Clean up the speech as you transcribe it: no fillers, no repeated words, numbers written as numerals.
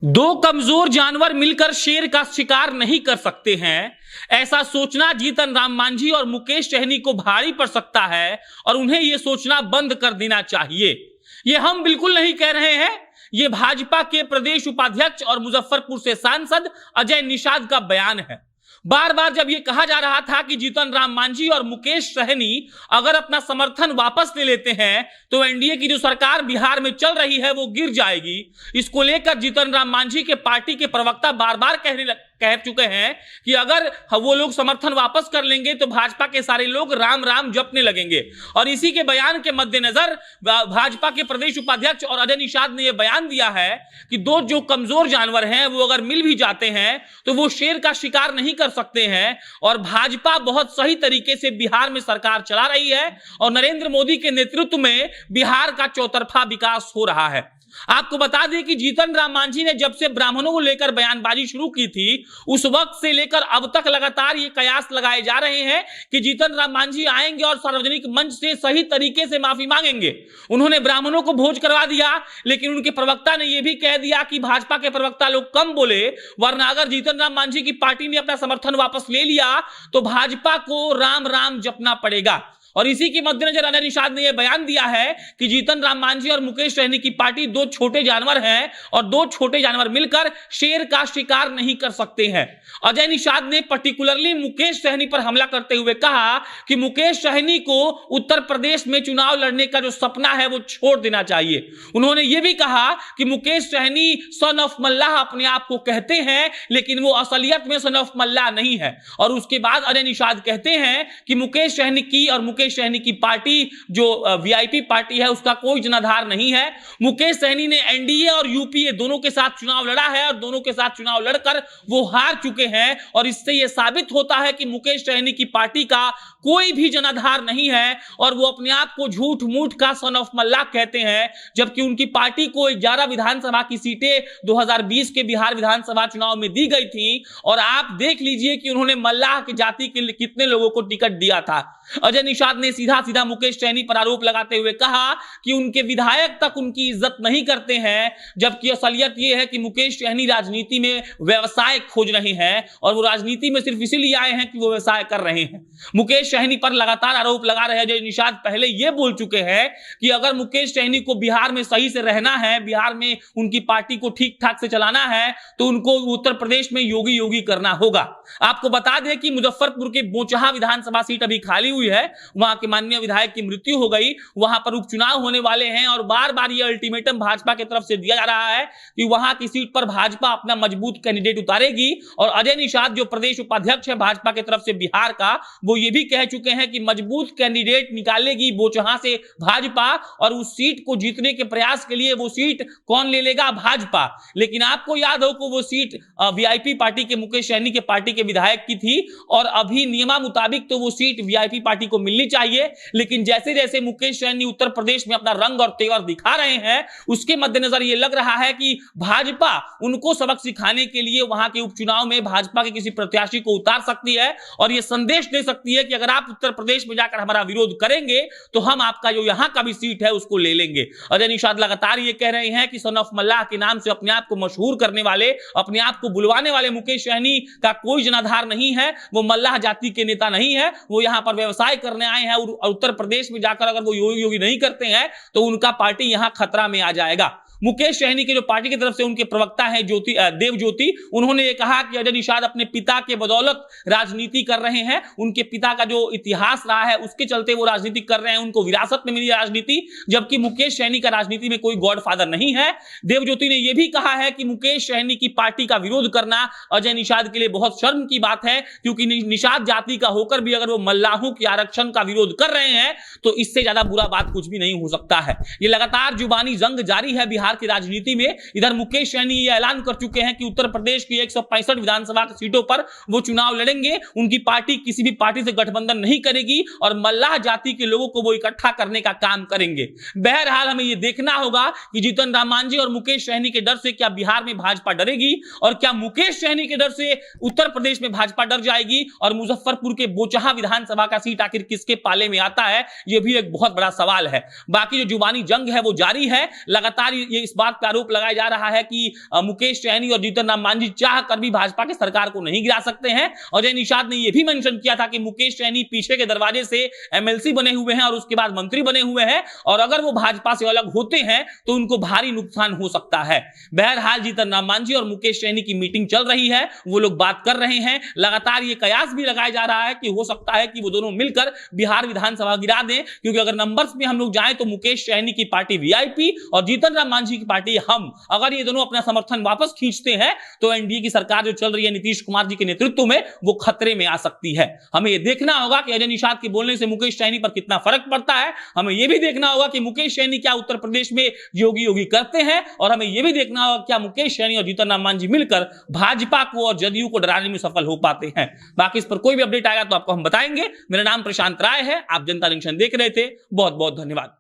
दो कमजोर जानवर मिलकर शेर का शिकार नहीं कर सकते हैं, ऐसा सोचना जीतन राम मांझी और मुकेश सहनी को भारी पड़ सकता है और उन्हें यह सोचना बंद कर देना चाहिए। ये हम बिल्कुल नहीं कह रहे हैं, ये भाजपा के प्रदेश उपाध्यक्ष और मुजफ्फरपुर से सांसद अजय निषाद का बयान है। बार बार जब यह कहा जा रहा था कि जीतन राम मांझी और मुकेश सहनी अगर अपना समर्थन वापस ले लेते हैं तो एनडीए की जो सरकार बिहार में चल रही है वो गिर जाएगी, इसको लेकर जीतन राम मांझी के पार्टी के प्रवक्ता बार बार कह चुके हैं कि अगर वो लोग समर्थन वापस कर लेंगे तो भाजपा के सारे लोग राम राम जपने लगेंगे। और इसी के बयान के मद्देनजर भाजपा के प्रदेश उपाध्यक्ष और अजय निषाद ने यह बयान दिया है कि दो जो कमजोर जानवर हैं वो अगर मिल भी जाते हैं तो वो शेर का शिकार नहीं कर सकते हैं। और भाजपा बहुत सही तरीके से बिहार में सरकार चला रही है और नरेंद्र मोदी के नेतृत्व में बिहार का चौतरफा विकास हो रहा है। आपको बता दें कि जीतन राम मांझी ने जब से ब्राह्मणों को लेकर बयानबाजी शुरू की थी उस वक्त से लेकर अब तक लगातार ये कयास लगाए जा रहे हैं कि जीतन राम मांझी आएंगे और सार्वजनिक मंच से सही तरीके से माफी मांगेंगे। उन्होंने ब्राह्मणों को भोज करवा दिया, लेकिन उनके प्रवक्ता ने यह भी कह दिया कि भाजपा के प्रवक्ता लोग कम बोले, वरना अगर जीतन राम मांझी की पार्टी ने अपना समर्थन वापस ले लिया तो भाजपा को राम राम जपना पड़ेगा। और इसी के मद्देनजर अजय निषाद ने यह बयान दिया है कि जीतन राम मांझी और मुकेश सहनी की पार्टी दो छोटे जानवर हैं और दो छोटे जानवर मिलकर शेर का शिकार नहीं कर सकते हैं। अजय निषाद ने पर्टिकुलरली मुकेश सहनी पर हमला करते हुए कहा कि मुकेश सहनी को उत्तर प्रदेश में चुनाव लड़ने का जो सपना है वो छोड़ देना चाहिए। उन्होंने यह भी कहा कि मुकेश सहनी सन ऑफ मल्लाह अपने आप को कहते हैं, लेकिन वो असलियत में सन ऑफ मल्लाह नहीं है। और उसके बाद अजय निषाद कहते हैं कि मुकेश सहनी की और मुकेश सहनी की पार्टी जो वीआईपी पार्टी है उसका कोई जनाधार नहीं है। मुकेश सहनी ने एनडीए और यूपीए दोनों के साथ चुनाव लड़ा है और दोनों के साथ चुनाव लड़कर वो हार चुके हैं और इससे यह साबित होता है कि मुकेश सहनी की पार्टी का कोई भी जनाधार नहीं है और वो अपने आप को झूठ मूठ का सन ऑफ मल्लाह कहते हैं, जबकि उनकी पार्टी को 11 विधानसभा की सीटें 2020 के बिहार विधानसभा चुनाव में दी गई थी। और आप देख लीजिए कि उन्होंने मल्लाह की जाति के कितने लोगों को टिकट दिया था। अजय निषाद ने सीधा सीधा मुकेश सहनी पर आरोप लगाते हुए कहा कि उनके विधायक तक उनकी इज्जत नहीं करते हैं, जबकि असलियत यह है कि मुकेश सहनी राजनीति में व्यवसाय खोज रहे हैं और वो राजनीति में सिर्फ इसीलिए आए हैं कि वो व्यवसाय कर रहे हैं। मुकेश सहनी पर लगातार आरोप लगा रहे अजय निषाद पहले यह बोल चुके हैं कि अगर मुकेश सहनी को बिहार में सही से रहना है, बिहार में उनकी पार्टी को ठीक ठाक से चलाना है, तो उनको उत्तर प्रदेश में योगी योगी करना होगा। आपको बता दें कि मुजफ्फरपुर के बोचहा विधानसभा सीट अभी खाली हुई है, वहां के माननीय विधायक की मृत्यु हो गई, वहां पर उपचुनाव होने वाले हैं और बार बार यह अल्टीमेटम भाजपा की तरफ से दिया जा रहा है कि वहां की सीट पर भाजपा अपना मजबूत कैंडिडेट उतारेगी। और अजय निषाद जो प्रदेश उपाध्यक्ष है भाजपा की तरफ से बिहार का, वो ये भी कह चुके हैं कि मजबूत कैंडिडेट निकालेगी बोचहा से भाजपा और उस सीट को जीतने के प्रयास के लिए वो सीट कौन ले लेगा? भाजपा। लेकिन आपको याद हो कि वो सीट वीआईपी पार्टी के मुकेश सहनी के पार्टी के विधायक की थी और अभी नियमा मुताबिक तो वो सीट वीआईपी पार्टी को मिलनी चाहिए, लेकिन जैसे जैसे मुकेश सहनी उत्तर प्रदेश में अपना रंग और तेवर दिखा रहे हैं उसके मद्देनजर यह लग रहा है कि भाजपा उनको सबक सिखाने के लिए वहां के उपचुनाव में भाजपा के किसी प्रत्याशी को उतार सकती है और यह संदेश दे सकती है कि अगर आप उत्तर प्रदेश में जाकर हमारा विरोध करेंगे तो हम आपका जो यहां का भी सीट है उसको ले लेंगे। अजय निषाद लगातार ये कह रहे हैं कि सन ऑफ मल्लाह के नाम से अपने आप को मशहूर करने वाले, अपने आप को बुलवाने वाले मुकेश सहनी का कोई जनाधार नहीं है, वो मल्लाह जाति के नेता नहीं है, वो यहां पर व्यवसाय करने आए हैं और उत्तर प्रदेश में जाकर अगर वो योगी योगी नहीं करते हैं तो उनका पार्टी यहां खतरा में आ जाएगा। मुकेश सहनी के जो पार्टी की तरफ से उनके प्रवक्ता हैं देव ज्योति, उन्होंने ये कहा कि अजय निषाद अपने पिता के बदौलत राजनीति कर रहे हैं, उनके पिता का जो इतिहास रहा है उसके चलते वो राजनीति कर रहे हैं, उनको विरासत में मिली राजनीति, जबकि मुकेश सहनी का राजनीति में कोई गॉडफादर नहीं है। देव ज्योति ने यह भी कहा है कि मुकेश सहनी की पार्टी का विरोध करना अजय निषाद के लिए बहुत शर्म की बात है, क्योंकि निषाद जाति का होकर भी अगर वो मल्लाहों के आरक्षण का विरोध कर रहे हैं तो इससे ज्यादा बुरा बात कुछ भी नहीं हो सकता है। ये लगातार जुबानी जंग जारी है बिहार की राजनीति में। इधर मुकेश सहनी ये ऐलान कर चुके हैं कि उत्तर प्रदेश की 165 विधानसभा सीटों पर वो चुनाव लड़ेंगे, उनकी पार्टी किसी भी पार्टी से गठबंधन नहीं करेगी और मल्लाह जाति के लोगों को वो इकट्ठा करने का काम करेंगे। बहरहाल हमें ये देखना होगा कि जीतन राम मांझी और मुकेश सहनी के डर से क्या बिहार में भाजपा डरेगी और क्या मुकेश सहनी के डर से उत्तर प्रदेश में भाजपा डर जाएगी और मुजफ्फरपुर के बोचहा विधानसभा का सीट आखिर किसके पाले में आता है, यह भी एक बहुत बड़ा सवाल है। बाकी जो जुबानी जंग है वो जारी है, लगातार ये ये इस बात पर आरोप लगाया जा रहा है कि मुकेश सहनी और जीतन राम मांझी चाह कर भी भाजपा की सरकार को नहीं गिरा सकते हैं। अजय निषाद ने यह भी मेंशन किया था कि मुकेश सहनी पीछे के दरवाजे से एमएलसी बने हुए हैं और उसके बाद मंत्री बने हुए हैं, और अगर वो भाजपा से अलग होते हैं तो उनको भारी नुकसान हो सकता है। बहरहाल जीतन राम मांझी और मुकेश सहनी की मीटिंग चल रही है, वो लोग बात कर रहे हैं। लगातार ये कयास भी लगाया जा रहा है कि हो सकता है कि वो दोनों मिलकर बिहार विधानसभा गिरा दें, क्योंकि अगर नंबर्स में हम लोग जाएं तो मुकेश सहनी की पार्टी वीआईपी और जीतन राम मांझी की पार्टी हम, अगर ये दोनों अपना समर्थन वापस खींचते हैं तो एनडीए की सरकार जो चल रही है नीतीश कुमार जी के नेतृत्व में, वो खतरे में आ सकती है। हमें यह देखना होगा कि अजय निषाद के बोलने से मुकेश सहनी पर कितना फर्क पड़ता है। हमें यह भी देखना होगा कि मुकेश सहनी क्या उत्तर प्रदेश में योगी योगी करते हैं, और हमें यह भी देखना होगा क्या मुकेश सहनी और जीतन राम मांझी मिलकर भाजपा को और जदयू को डराने में सफल हो पाते हैं। बाकी इस पर कोई भी अपडेट आएगा तो आपको हम बताएंगे। मेरा नाम प्रशांत राय है, आप जनता जंक्शन देख रहे थे। बहुत बहुत धन्यवाद।